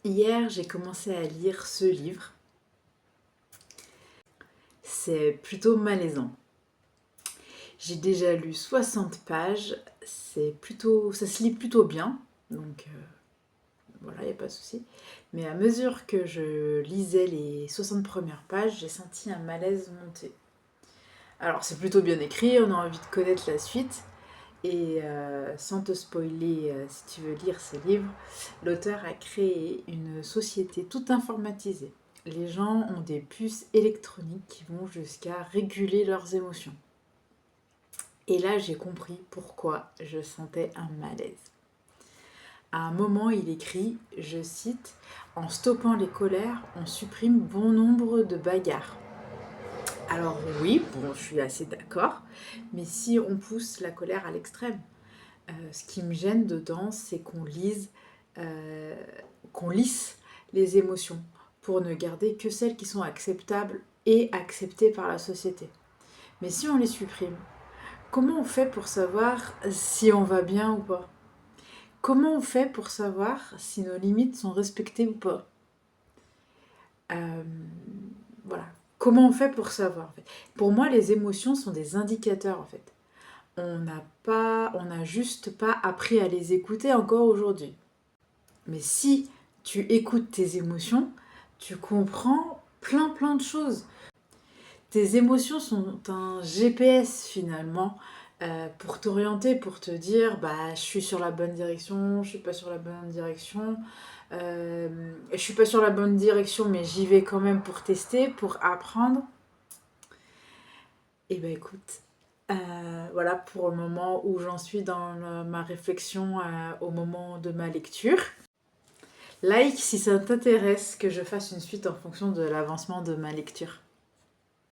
Hier, j'ai commencé à lire ce livre. C'est plutôt malaisant. J'ai déjà lu 60 pages. Ça se lit plutôt bien. Donc voilà, il n'y a pas de souci. Mais à mesure que je lisais les 60 premières pages, j'ai senti un malaise monter. Alors c'est plutôt bien écrit, on a envie de connaître la suite. Et sans te spoiler, si tu veux lire ce livre, l'auteur a créé une société toute informatisée. Les gens ont des puces électroniques qui vont jusqu'à réguler leurs émotions. Et là, j'ai compris pourquoi je sentais un malaise. À un moment, il écrit, je cite, en stoppant les colères, on supprime bon nombre de bagarres. Alors oui, bon, je suis assez d'accord, mais si on pousse la colère à l'extrême, ce qui me gêne dedans, c'est euh, qu'on lisse les émotions pour ne garder que celles qui sont acceptables et acceptées par la société. Mais si on les supprime, comment on fait pour savoir si on va bien ou pas? Comment on fait pour savoir si nos limites sont respectées ou pas? Euh, voilà. Comment on fait pour savoir en fait? Pour moi, les émotions sont des indicateurs en fait. On n'a juste pas appris à les écouter encore aujourd'hui. Mais si tu écoutes tes émotions, tu comprends plein de choses. Tes émotions sont un GPS finalement pour t'orienter, pour te dire bah je suis sur la bonne direction, je suis pas sur la bonne direction, je suis pas sur la bonne direction mais j'y vais quand même pour tester, pour apprendre. Et ben écoute, voilà pour le moment où j'en suis dans ma réflexion au moment de ma lecture. Like si ça t'intéresse que je fasse une suite en fonction de l'avancement de ma lecture.